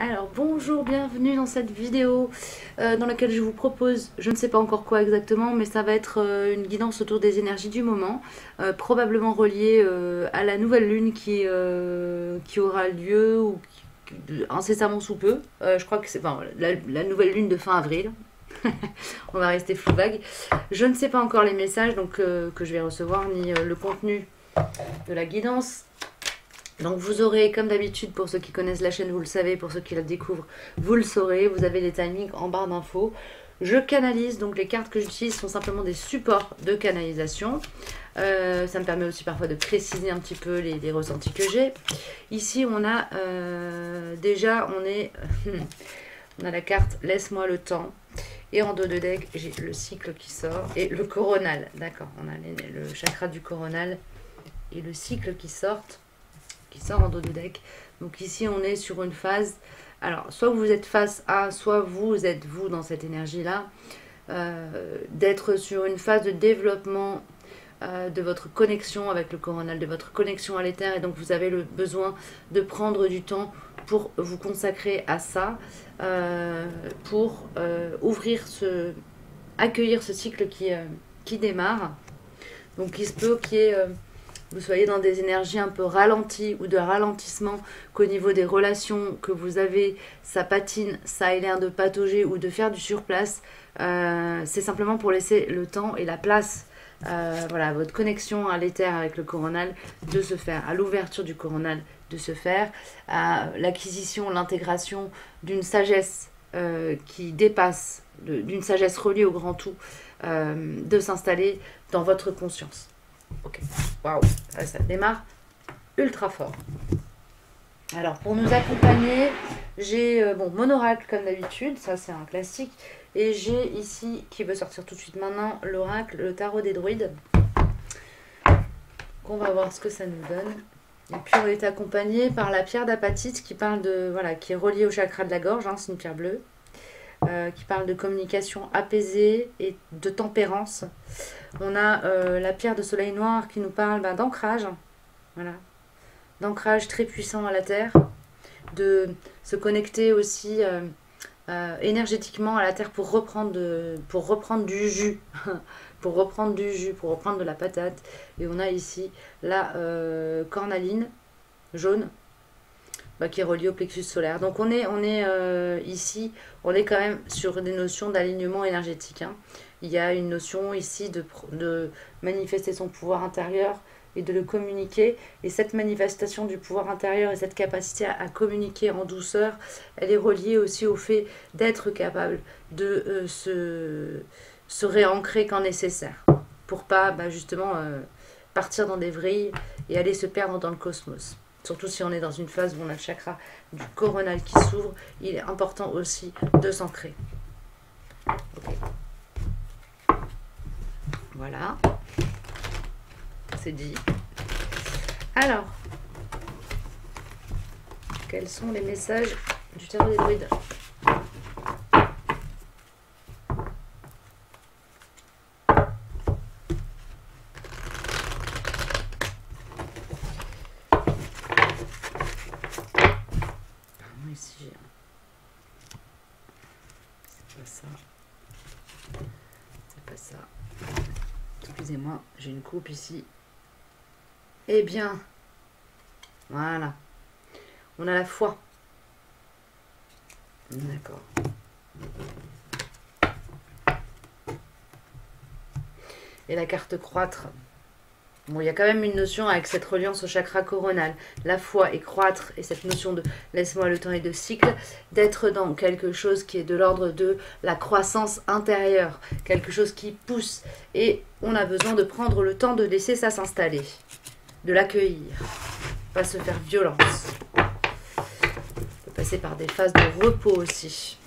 Alors bonjour, bienvenue dans cette vidéo dans laquelle je vous propose, je ne sais pas encore quoi exactement, mais ça va être une guidance autour des énergies du moment, probablement reliée à la nouvelle lune qui aura lieu ou incessamment sous peu. Je crois que c'est enfin, la nouvelle lune de fin avril. On va rester flou vague. Je ne sais pas encore les messages donc, que je vais recevoir, ni le contenu de la guidance. Donc vous aurez, comme d'habitude, pour ceux qui connaissent la chaîne, vous le savez, pour ceux qui la découvrent, vous le saurez, vous avez les timings en barre d'infos. Je canalise, donc les cartes que j'utilise sont simplement des supports de canalisation. Ça me permet aussi parfois de préciser un petit peu les ressentis que j'ai. Ici, on a déjà, on a la carte « Laisse-moi le temps ». Et en dos de deck, j'ai le cycle qui sort et le coronal. D'accord, on a le chakra du coronal et le cycle qui sort en dos de deck. Donc ici on est sur une phase, alors soit vous êtes face à, soit vous êtes vous dans cette énergie là, d'être sur une phase de développement de votre connexion avec le coronal, de votre connexion à l'éther, et donc vous avez le besoin de prendre du temps pour vous consacrer à ça, pour accueillir ce cycle qui démarre. Donc il se peut qu'il y ait vous soyez dans des énergies un peu ralenties ou de ralentissement, qu'au niveau des relations que vous avez, ça patine, ça ait l'air de patauger ou de faire du surplace. C'est simplement pour laisser le temps et la place, voilà, votre connexion à l'éther avec le coronal de se faire, à l'ouverture du coronal de se faire, à l'acquisition, l'intégration d'une sagesse qui dépasse, d'une sagesse reliée au grand tout, de s'installer dans votre conscience. Ok, waouh, ça démarre ultra fort. Alors pour nous accompagner, j'ai mon oracle comme d'habitude, ça c'est un classique. Et j'ai ici, qui veut sortir tout de suite maintenant, l'oracle, le tarot des druides. On va voir ce que ça nous donne. Et puis on est accompagné par la pierre d'apatite qui parle de, voilà, qui est reliée au chakra de la gorge, hein, c'est une pierre bleue. Qui parle de communication apaisée et de tempérance. On a la pierre de soleil noir qui nous parle d'ancrage, voilà, d'ancrage très puissant à la terre, de se connecter aussi énergétiquement à la terre pour reprendre du jus, pour reprendre de la patate. Et on a ici la cornaline jaune, qui est relié au plexus solaire. Donc on est ici, on est quand même sur des notions d'alignement énergétique, hein. Il y a une notion ici de manifester son pouvoir intérieur et de le communiquer. Et cette manifestation du pouvoir intérieur et cette capacité à communiquer en douceur, elle est reliée aussi au fait d'être capable de se réancrer quand nécessaire. Pour pas justement partir dans des vrilles et aller se perdre dans le cosmos. Surtout si on est dans une phase où on a le chakra du coronal qui s'ouvre, il est important aussi de s'ancrer. Okay. Voilà, c'est dit. Alors, quels sont les messages du tarot des druides ? Ici, c'est pas ça. C'est pas ça. Excusez-moi, j'ai une coupe ici. Eh bien, voilà. On a la foi. D'accord. Et la carte croître. Bon, il y a quand même une notion avec cette reliance au chakra coronal, la foi et croître, et cette notion de laisse-moi le temps et de cycle, d'être dans quelque chose qui est de l'ordre de la croissance intérieure, quelque chose qui pousse, et on a besoin de prendre le temps de laisser ça s'installer, de l'accueillir, pas se faire violence. On peut passer par des phases de repos aussi.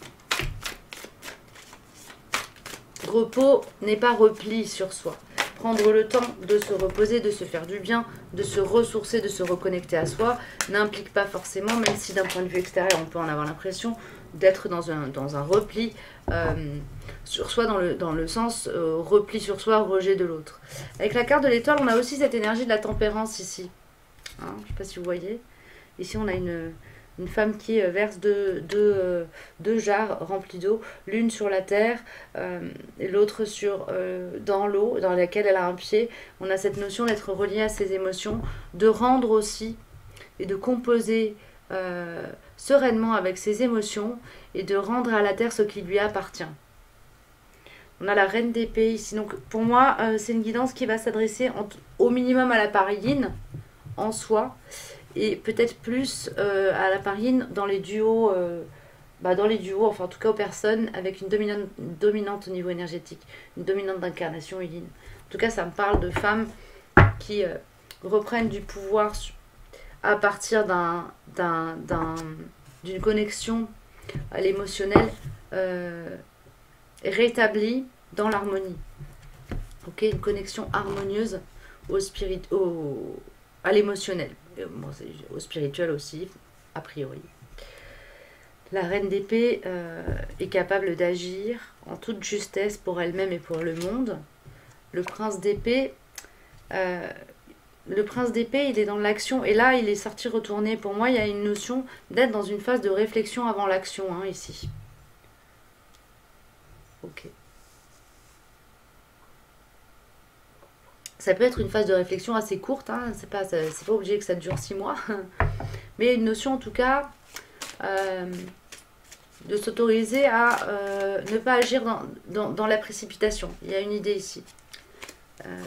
Repos n'est pas repli sur soi. Prendre le temps de se reposer, de se faire du bien, de se ressourcer, de se reconnecter à soi, n'implique pas forcément, même si d'un point de vue extérieur, on peut en avoir l'impression, d'être dans un repli sur soi, dans le sens repli sur soi, rejet de l'autre. Avec la carte de l'étoile, on a aussi cette énergie de la tempérance ici. Hein, je ne sais pas si vous voyez. Ici, on a Une femme qui verse deux jarres remplies d'eau, l'une sur la terre et l'autre dans l'eau dans laquelle elle a un pied. On a cette notion d'être relié à ses émotions, de rendre aussi et de composer sereinement avec ses émotions et de rendre à la terre ce qui lui appartient. On a la reine d'épée ici. Donc pour moi, c'est une guidance qui va s'adresser au minimum à la part yin en soi et peut-être plus à la part yin dans les duos, enfin en tout cas aux personnes avec une dominante au niveau énergétique, une dominante d'incarnation yin. En tout cas, ça me parle de femmes qui reprennent du pouvoir à partir d'une connexion à l'émotionnel rétablie dans l'harmonie. Ok, une connexion harmonieuse à l'émotionnel, au spirituel aussi, a priori. La reine d'épée est capable d'agir en toute justesse pour elle-même et pour le monde. Le prince d'épée, il est dans l'action et là, il est sorti retourner. Pour moi, il y a une notion d'être dans une phase de réflexion avant l'action, hein, ici. Ok. Ça peut être une phase de réflexion assez courte, hein, c'est pas obligé que ça dure 6 mois, mais une notion en tout cas de s'autoriser à ne pas agir dans la précipitation. Il y a une idée ici.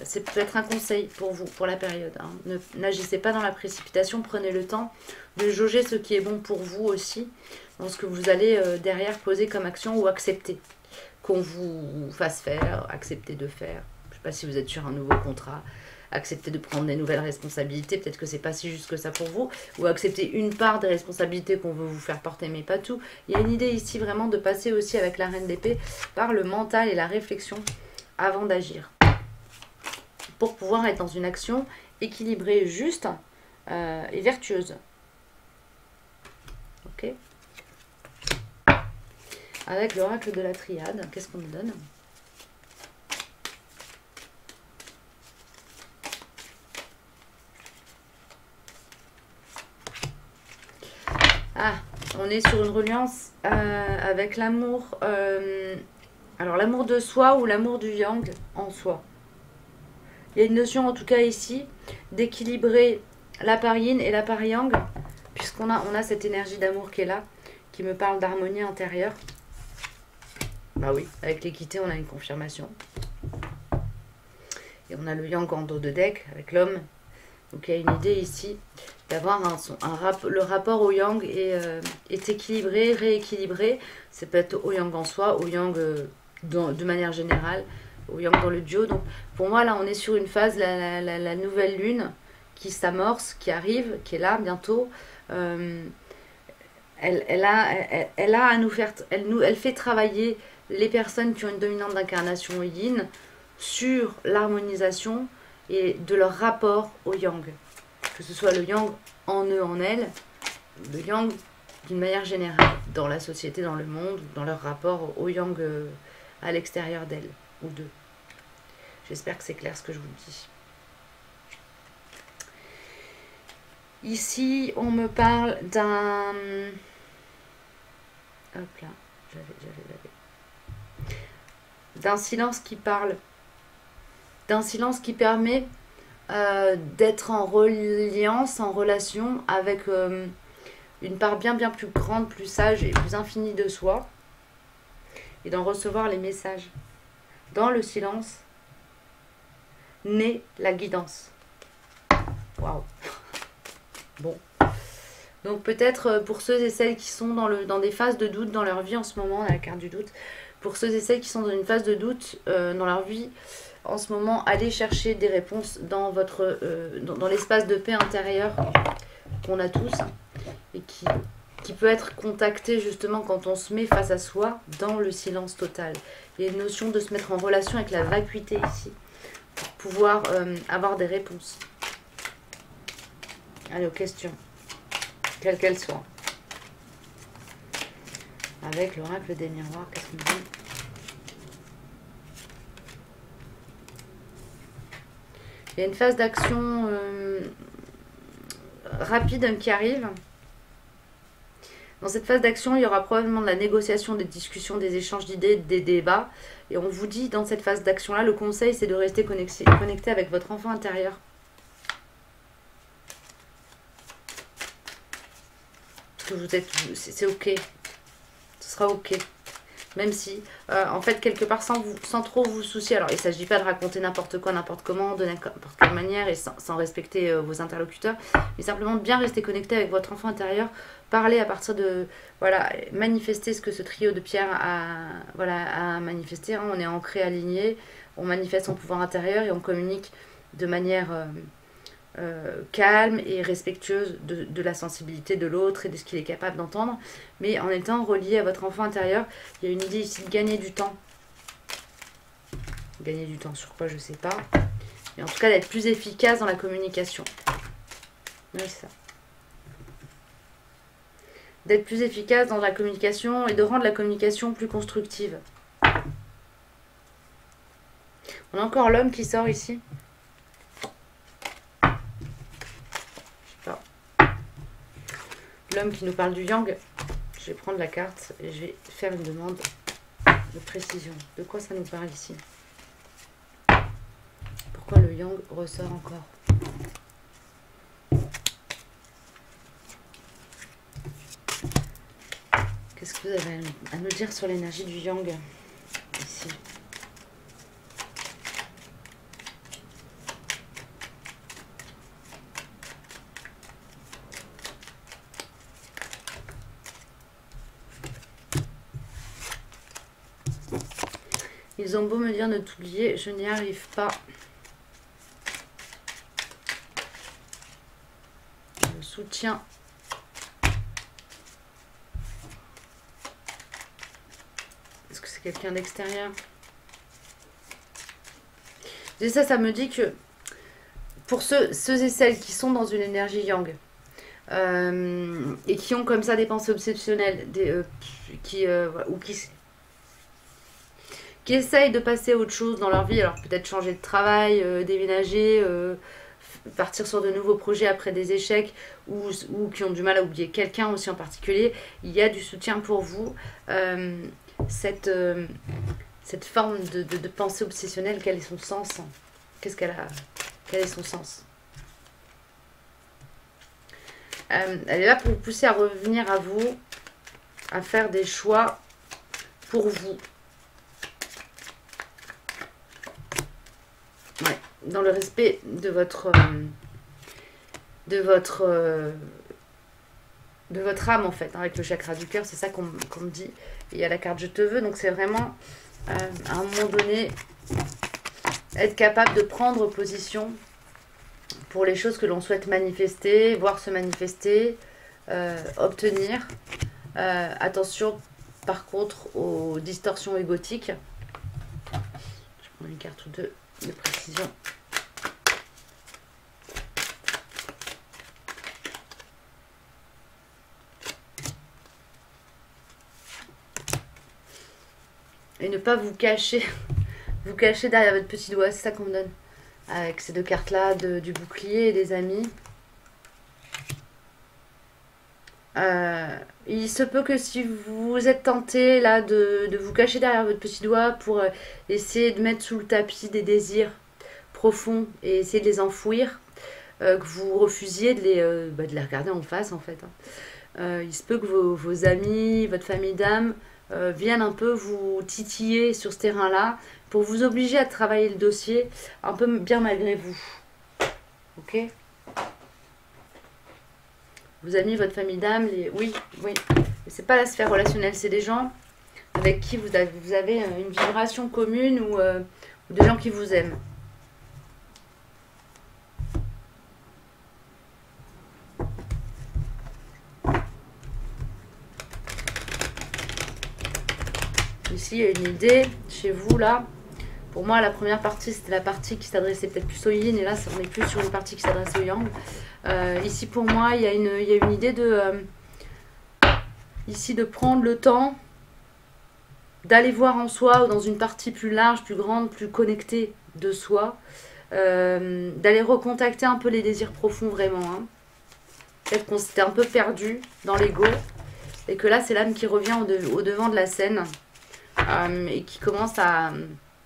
C'est peut-être un conseil pour vous, pour la période. Hein. N'agissez pas dans la précipitation, prenez le temps de jauger ce qui est bon pour vous aussi, dans ce que vous allez derrière poser comme action ou accepter. Qu'on vous fasse faire, accepter de faire. Je ne sais pas si vous êtes sur un nouveau contrat, accepter de prendre des nouvelles responsabilités, peut-être que c'est pas si juste que ça pour vous, ou accepter une part des responsabilités qu'on veut vous faire porter, mais pas tout. Il y a une idée ici vraiment de passer aussi avec la reine d'épée par le mental et la réflexion avant d'agir. Pour pouvoir être dans une action équilibrée, juste et vertueuse. Ok ? Avec l'oracle de la triade, qu'est-ce qu'on nous donne? Ah, on est sur une reliance avec l'amour. Alors l'amour de soi ou l'amour du yang en soi. Il y a une notion en tout cas ici d'équilibrer la part yin et la part yang, puisqu'on a cette énergie d'amour qui est là, qui me parle d'harmonie intérieure. Bah oui, avec l'équité, on a une confirmation. Et on a le yang en dos de deck avec l'homme. Donc il y a une idée ici d'avoir le rapport au yang est équilibré, rééquilibré. Ça peut être au yang en soi, au yang de manière générale, au yang dans le duo. Donc pour moi, là, on est sur une phase, la nouvelle lune qui s'amorce, qui arrive, qui est là bientôt. Elle a à nous faire, elle fait travailler les personnes qui ont une dominante d'incarnation yin sur l'harmonisation et de leur rapport au yang. Que ce soit le yang en eux, en elles, le yang d'une manière générale, dans la société, dans le monde, dans leur rapport au yang à l'extérieur d'elles ou d'eux. J'espère que c'est clair ce que je vous dis. Ici, on me parle d'un... Hop là, d'un silence qui parle, d'un silence qui permet d'être en reliance, en relation avec une part bien plus grande, plus sage et plus infinie de soi, et d'en recevoir les messages. Dans le silence naît la guidance. Waouh. Bon. Donc peut-être pour ceux et celles qui sont dans des phases de doute dans leur vie en ce moment, à la carte du doute, pour ceux et celles qui sont dans une phase de doute dans leur vie en ce moment, allez chercher des réponses dans dans l'espace de paix intérieure qu'on a tous et qui peut être contacté justement quand on se met face à soi dans le silence total. Il y a une notion de se mettre en relation avec la vacuité ici pour pouvoir avoir des réponses. Allez, aux questions, quelles qu'elles soient. Avec l'oracle des miroirs, qu'est-ce qu'on dit? Il y a une phase d'action rapide qui arrive. Dans cette phase d'action, il y aura probablement de la négociation, des discussions, des échanges d'idées, des débats. Et on vous dit, dans cette phase d'action-là, le conseil, c'est de rester connecté avec votre enfant intérieur. Parce que vous êtes... C'est ok. Ce sera ok. Même si, en fait, quelque part, sans trop vous soucier. Alors, il ne s'agit pas de raconter n'importe quoi, n'importe comment, de n'importe quelle manière et sans respecter vos interlocuteurs. Mais simplement de bien rester connecté avec votre enfant intérieur. Parler à partir de... Voilà, manifester ce que ce trio de pierres a manifesté. Hein. On est ancré, aligné. On manifeste son pouvoir intérieur et on communique de manière... calme et respectueuse de la sensibilité de l'autre et de ce qu'il est capable d'entendre, mais en étant relié à votre enfant intérieur. Il y a une idée ici de gagner du temps. Gagner du temps sur quoi, je sais pas. Mais en tout cas, d'être plus efficace dans la communication. Oui, c'est ça. D'être plus efficace dans la communication et de rendre la communication plus constructive. On a encore l'homme qui sort ici. L'homme qui nous parle du yang. Je vais prendre la carte et je vais faire une demande de précision. De quoi ça nous parle ici? Pourquoi le yang ressort encore? Qu'est-ce que vous avez à nous dire sur l'énergie du yang ici? Ils ont beau me dire de t'oublier, je n'y arrive pas. Le soutien. Est-ce que c'est quelqu'un d'extérieur? Et ça me dit que pour ceux et celles qui sont dans une énergie yang et qui ont comme ça des pensées obsessionnelles, ou qui essayent de passer à autre chose dans leur vie, alors peut-être changer de travail, déménager, partir sur de nouveaux projets après des échecs, ou qui ont du mal à oublier quelqu'un aussi en particulier, il y a du soutien pour vous. Cette forme de pensée obsessionnelle, quel est son sens? Quel est son sens? Elle est là pour vous pousser à revenir à vous, à faire des choix pour vous. Ouais, dans le respect de votre âme en fait, hein, avec le chakra du cœur, c'est ça qu'on me dit. Et il y a la carte je te veux, donc c'est vraiment à un moment donné être capable de prendre position pour les choses que l'on souhaite manifester, voir se manifester, obtenir. Attention par contre aux distorsions égotiques. Je prends une carte ou deux de précision. Et ne pas vous cacher, derrière votre petit doigt, c'est ça qu'on me donne. Avec ces deux cartes-là, du bouclier et des amis. Il se peut que si vous êtes tenté là de vous cacher derrière votre petit doigt pour essayer de mettre sous le tapis des désirs profonds et essayer de les enfouir, que vous refusiez de les regarder en face en fait. Hein. Il se peut que vos amis, votre famille d'âme viennent un peu vous titiller sur ce terrain-là pour vous obliger à travailler le dossier un peu bien malgré vous. Ok ? Vos amis, votre famille d'âme, oui. C'est pas la sphère relationnelle, c'est des gens avec qui vous avez une vibration commune ou des gens qui vous aiment. Ici, il y a une idée chez vous là. Pour moi, la première partie, c'était la partie qui s'adressait peut-être plus au yin, et là, on est plus sur une partie qui s'adresse au yang. Ici, pour moi, il y a une idée ici de prendre le temps d'aller voir en soi, ou dans une partie plus large, plus grande, plus connectée de soi, d'aller recontacter un peu les désirs profonds vraiment. Hein. Peut-être qu'on s'était un peu perdu dans l'ego, Et que là, c'est l'âme qui revient au devant de la scène et qui commence à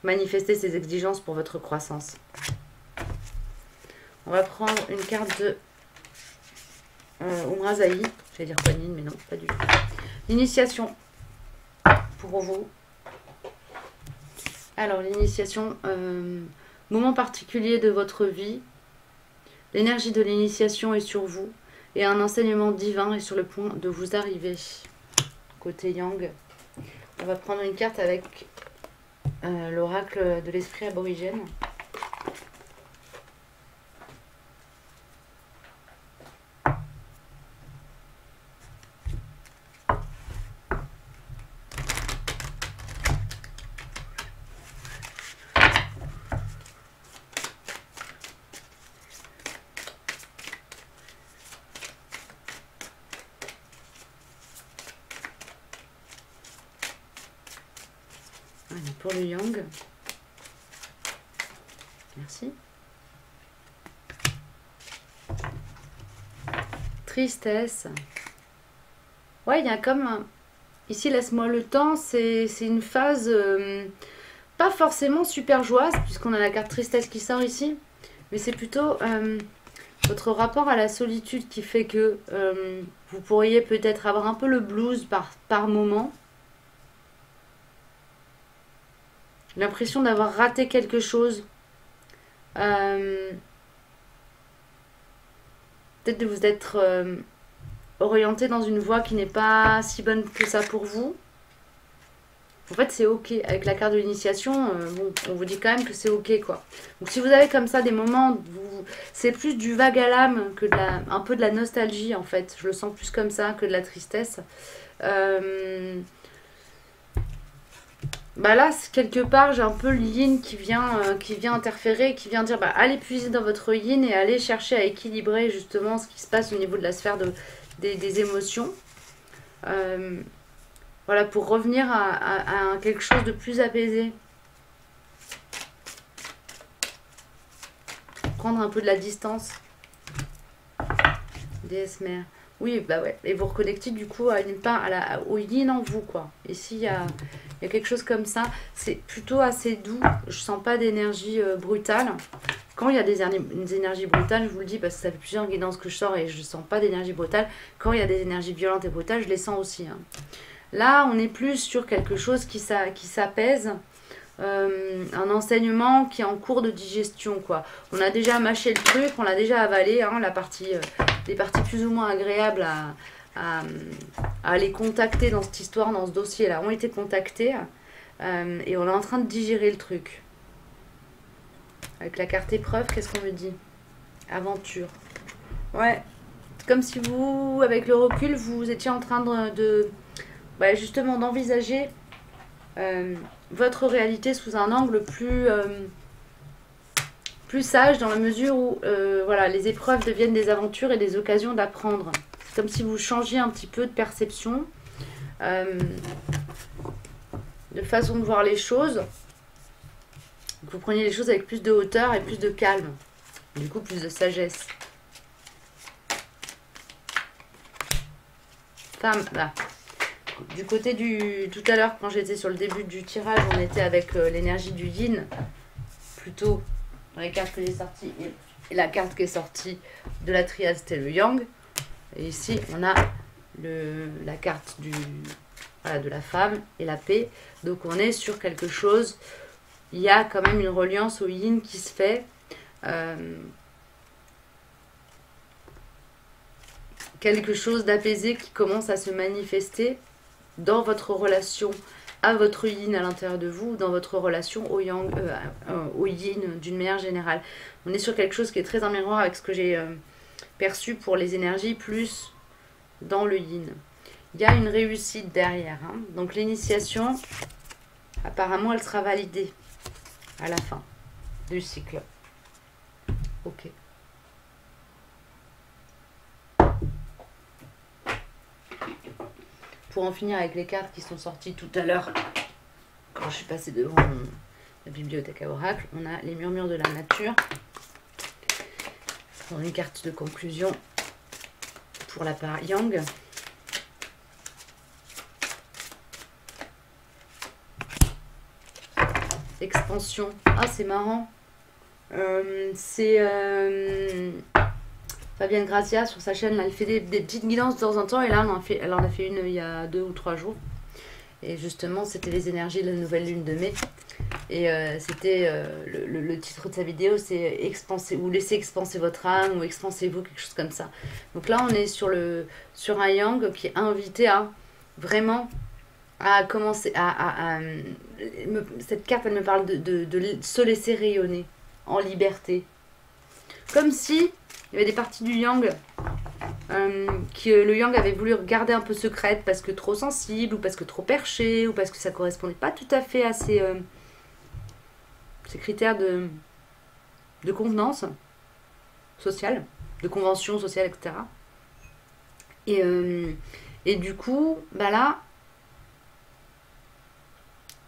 manifester ses exigences pour votre croissance. On va prendre une carte de Umrazaï. J'allais dire Kuan-Yin, mais non, pas du tout. L'initiation pour vous. Alors, l'initiation, moment particulier de votre vie. L'énergie de l'initiation est sur vous. Et un enseignement divin est sur le point de vous arriver. Côté Yang. On va prendre une carte avec l'oracle de l'esprit aborigène. Voilà, pour le Yang. Merci. Tristesse. Ouais, il y a comme... Ici, laisse-moi le temps. C'est une phase pas forcément super joyeuse, puisqu'on a la carte tristesse qui sort ici. Mais c'est plutôt votre rapport à la solitude qui fait que vous pourriez peut-être avoir un peu le blues par moment. L'impression d'avoir raté quelque chose. Peut-être de vous être orienté dans une voie qui n'est pas si bonne que ça pour vous. En fait, c'est ok. Avec la carte de l'initiation, bon, on vous dit quand même que c'est ok, quoi. Donc, si vous avez comme ça des moments où c'est plus du vague à l'âme que un peu de la nostalgie, en fait. Je le sens plus comme ça que de la tristesse. Bah là, quelque part, j'ai un peu le yin qui vient interférer, qui vient dire bah, allez puiser dans votre yin et allez chercher à équilibrer justement ce qui se passe au niveau de la sphère des émotions. Voilà, pour revenir à quelque chose de plus apaisé. Prendre un peu de la distance. Déesse mère. Oui, bah ouais. Et vous reconnectez du coup à une part au yin en vous, quoi. Ici, il y a quelque chose comme ça. C'est plutôt assez doux. Je sens pas d'énergie brutale. Quand il y a des énergies brutales, je vous le dis, parce que ça fait plusieurs guidances que je sors et je sens pas d'énergie brutale. Quand il y a des énergies violentes et brutales, je les sens aussi. Hein. Là, on est plus sur quelque chose qui s'apaise. Un enseignement qui est en cours de digestion, quoi. On a déjà mâché le truc, on l'a déjà avalé, hein, les parties plus ou moins agréables à aller contacter dans cette histoire, dans ce dossier-là, ont été contactées. Et on est en train de digérer le truc. Avec la carte épreuve, qu'est-ce qu'on me dit? Aventure. Ouais. Comme si vous, avec le recul, vous étiez en train bah, justement d'envisager votre réalité sous un angle plus sage, dans la mesure où voilà, les épreuves deviennent des aventures et des occasions d'apprendre. Comme si vous changiez un petit peu de perception, de façon de voir les choses. Vous preniez les choses avec plus de hauteur et plus de calme. Du coup, plus de sagesse. Femme, là. Du côté tout à l'heure, quand j'étais sur le début du tirage, on était avec l'énergie du yin, plutôt dans les cartes que j'ai sorties, et la carte qui est sortie de la triade, c'était le yang. Et ici, on a la carte de la femme et la paix. Donc, on est sur quelque chose, il y a quand même une reliance au yin qui se fait. Quelque chose d'apaisé qui commence à se manifester dans votre relation à votre yin à l'intérieur de vous, dans votre relation au yang, au yin d'une manière générale. On est sur quelque chose qui est très en miroir avec ce que j'ai perçu pour les énergies, plus dans le yin. Il y a une réussite derrière. Hein. Donc l'initiation, apparemment, elle sera validée à la fin du cycle. Ok. Pour en finir avec les cartes qui sont sorties tout à l'heure, quand je suis passée devant la bibliothèque à oracle, on a les murmures de la nature. On a une carte de conclusion pour la part yang. expansion. Ah, c'est marrant. C'est Fabienne Gracia sur sa chaîne. Là, elle fait des petites guidances de temps en temps. Et là, elle en a fait une il y a 2 ou 3 jours. Et justement, c'était les énergies de la nouvelle lune de mai. Et c'était le titre de sa vidéo, c'est expanser ou laisser expanser votre âme ou expansez-vous, quelque chose comme ça. Donc là, on est sur un yang qui est invité à vraiment à commencer cette carte, elle me parle de se laisser rayonner en liberté. Comme si il y avait des parties du yang que le yang avait voulu garder un peu secrète parce que trop sensible ou parce que trop perché ou parce que ça correspondait pas tout à fait à ces critères de convenance sociale, de convention sociale, etc. Et du coup, bah là,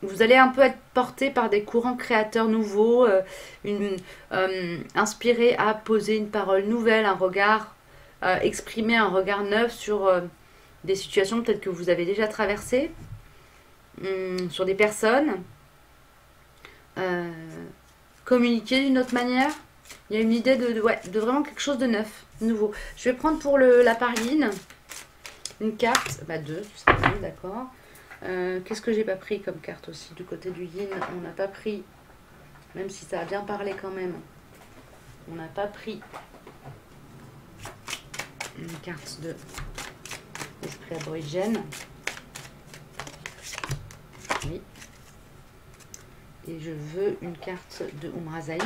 vous allez un peu être porté par des courants créateurs nouveaux, inspirés à poser une parole nouvelle, un regard, exprimer un regard neuf sur des situations peut-être que vous avez déjà traversées, sur des personnes, communiquer d'une autre manière. Il y a une idée de vraiment quelque chose de neuf, nouveau. Je vais prendre pour la Parline une carte, bah 2, tout simplement, d'accord. Qu'est-ce que j'ai pas pris comme carte aussi du côté du yin? On n'a pas pris, même si ça a bien parlé quand même, on n'a pas pris une carte de l'esprit aborigène. Oui. Et je veux une carte de Umrazaï.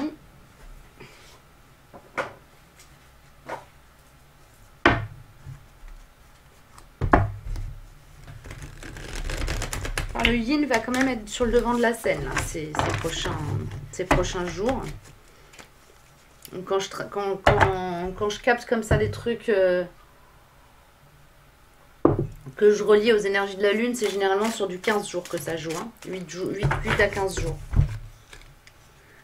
Alors, le yin va quand même être sur le devant de la scène là, ces prochains jours. Donc, quand je capte comme ça des trucs que je relie aux énergies de la lune, c'est généralement sur du 15 jours que ça joue. Hein. 8 à 15 jours.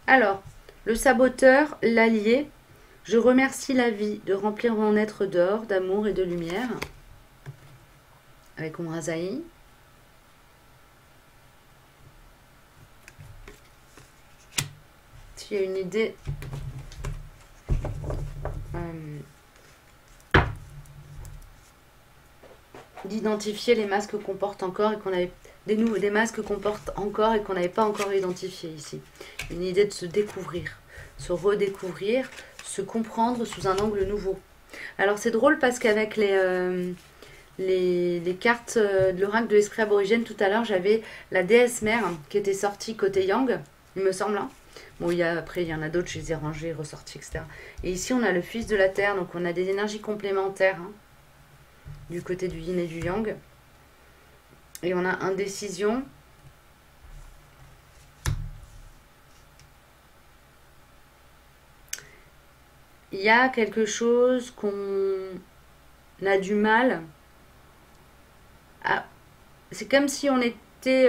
Alors, le saboteur, l'allié. Je remercie la vie de remplir mon être d'or, d'amour et de lumière. Avec Umrazaï. S'il y a une idée... d'identifier les masques qu'on porte encore et qu'on avait des masques qu'on porte encore et qu'on n'avait pas encore identifiés ici. Une idée de se découvrir, se redécouvrir, se comprendre sous un angle nouveau. Alors c'est drôle parce qu'avec les cartes de l'oracle de l'esprit aborigène tout à l'heure, j'avais la déesse mère qui était sortie côté yang, il me semble. Hein. Bon, après il y en a d'autres, je les ai rangés, ressortis, etc. Et ici on a le fils de la terre, donc on a des énergies complémentaires. Hein. Du côté du yin et du yang. Et on a indécision. Il y a quelque chose qu'on a du mal à... C'est comme si on était...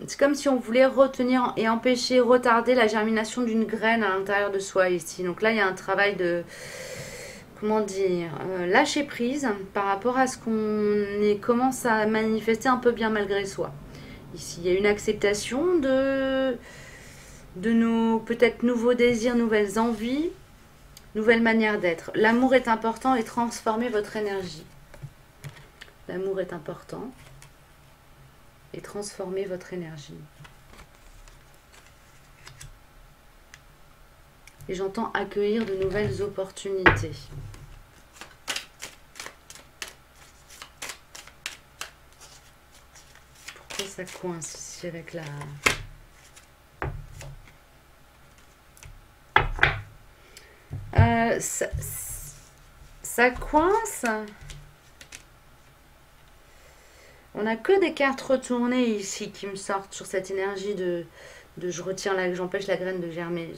c'est comme si on voulait retenir et empêcher, retarder la germination d'une graine à l'intérieur de soi ici. Donc là, il y a un travail de... Comment dire, lâcher prise par rapport à ce qu'on commence à manifester un peu bien malgré soi. Ici, il y a une acceptation de nos peut-être nouveaux désirs, nouvelles envies, nouvelles manières d'être. L'amour est important et transformez votre énergie. L'amour est important et transformez votre énergie. Et j'entends accueillir de nouvelles opportunités. Pourquoi ça coince ici avec la... ça coince. On n'a que des cartes retournées ici qui me sortent sur cette énergie de je retire j'empêche la graine de germer.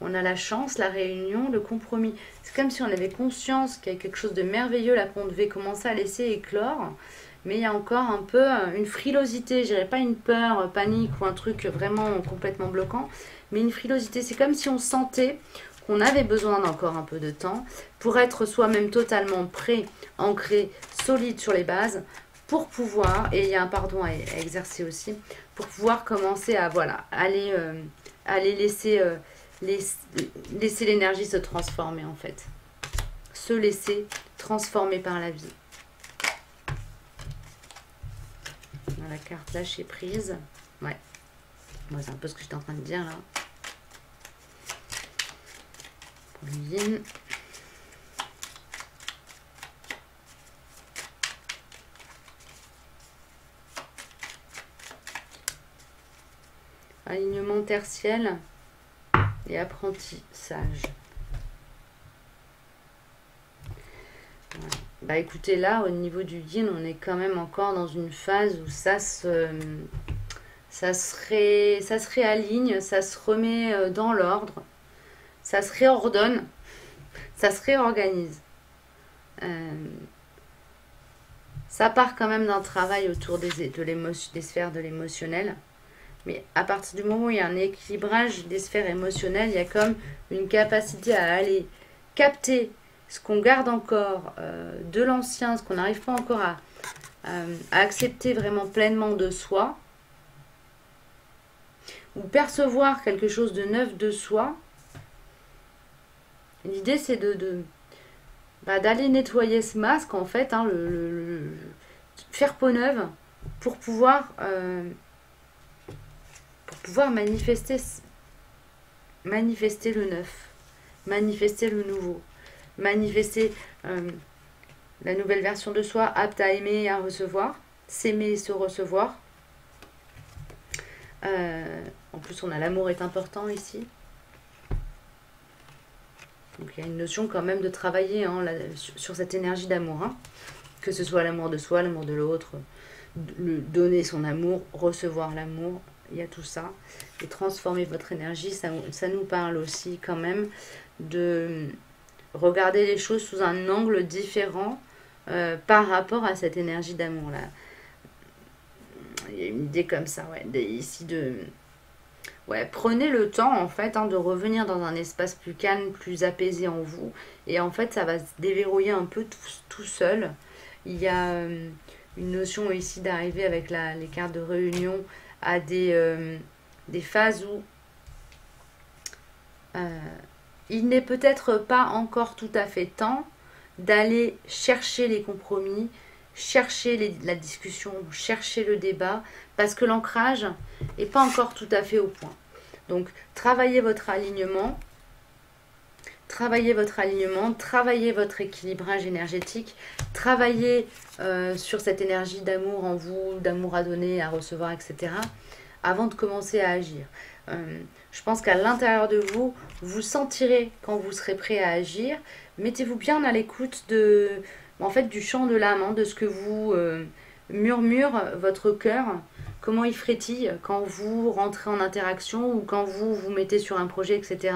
On a la chance, la réunion, le compromis. C'est comme si on avait conscience qu'il y a quelque chose de merveilleux là qu'on devait commencer à laisser éclore. Mais il y a encore un peu une frilosité, je dirais pas une peur, panique ou un truc vraiment complètement bloquant, mais une frilosité. C'est comme si on sentait qu'on avait besoin d'encore un peu de temps pour être soi-même totalement prêt, ancré, solide sur les bases, pour pouvoir, et il y a un pardon à exercer aussi, pour pouvoir commencer à voilà, aller laisser l'énergie se transformer en fait. Se laisser transformer par la vie. Dans la carte lâcher prise. Ouais. Moi, c'est un peu ce que j'étais en train de dire là. Pour le yin. Alignement tertiel et apprentissage. Voilà. Bah écoutez, là, au niveau du yin, on est quand même encore dans une phase où ça se réaligne, ça se remet dans l'ordre, ça se réordonne, ça se réorganise. Ça part quand même d'un travail autour des sphères de l'émotionnel. Mais à partir du moment où il y a un équilibrage des sphères émotionnelles, il y a comme une capacité à aller capter ce qu'on garde encore de l'ancien, ce qu'on n'arrive pas encore à accepter vraiment pleinement de soi, ou percevoir quelque chose de neuf de soi. L'idée, c'est d'aller nettoyer ce masque, en fait, hein, faire peau neuve pour pouvoir manifester le neuf, manifester le nouveau, manifester la nouvelle version de soi, apte à aimer et à recevoir, s'aimer et se recevoir. En plus, on a l'amour est important ici. Donc il y a une notion quand même de travailler hein, sur cette énergie d'amour. Hein. Que ce soit l'amour de soi, l'amour de l'autre, donner son amour, recevoir l'amour. Il y a tout ça. Et transformer votre énergie, ça nous parle aussi quand même de regarder les choses sous un angle différent par rapport à cette énergie d'amour-là. Il y a une idée comme ça, ouais, ici de... Ouais, prenez le temps en fait hein, de revenir dans un espace plus calme, plus apaisé en vous. Et en fait, ça va se déverrouiller un peu tout seul. Il y a une notion ici d'arriver avec les cartes de réunion à des phases où il n'est peut-être pas encore tout à fait temps d'aller chercher les compromis, chercher la discussion, chercher le débat, parce que l'ancrage n'est pas encore tout à fait au point. Donc, travaillez votre alignement, travaillez votre équilibrage énergétique, travaillez sur cette énergie d'amour en vous, d'amour à donner, à recevoir, etc., avant de commencer à agir. Je pense qu'à l'intérieur de vous, vous sentirez quand vous serez prêt à agir. Mettez-vous bien à l'écoute du chant de l'âme, hein, de ce que vous murmure votre cœur, comment il frétille quand vous rentrez en interaction ou quand vous vous mettez sur un projet, etc.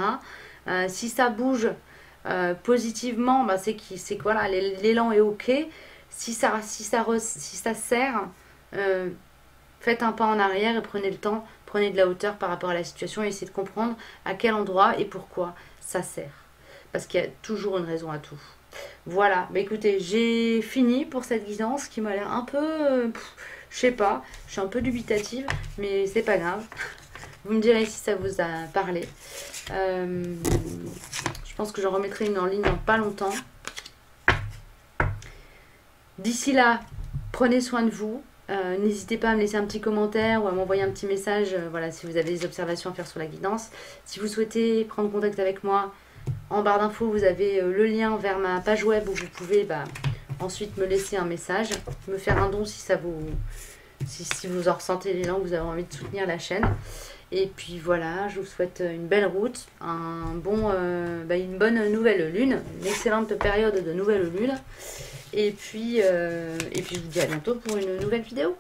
Si ça bouge positivement, bah c'est que voilà, l'élan est ok. Si ça sert, faites un pas en arrière et prenez le temps, prenez de la hauteur par rapport à la situation et essayez de comprendre à quel endroit et pourquoi ça sert. Parce qu'il y a toujours une raison à tout. Voilà, bah écoutez, j'ai fini pour cette guidance qui m'a l'air un peu, je sais pas, je suis un peu dubitative, mais c'est pas grave. Vous me direz si ça vous a parlé. Je pense que j'en remettrai une en ligne dans pas longtemps. D'ici là, prenez soin de vous. N'hésitez pas à me laisser un petit commentaire ou à m'envoyer un petit message voilà, si vous avez des observations à faire sur la guidance. Si vous souhaitez prendre contact avec moi, en barre d'infos, vous avez le lien vers ma page web où vous pouvez ensuite me laisser un message, me faire un don si vous en ressentez l'élan, que vous avez envie de soutenir la chaîne. Et puis voilà, je vous souhaite une belle route, une bonne nouvelle lune, une excellente période de nouvelle lune. Et puis je vous dis à bientôt pour une nouvelle vidéo.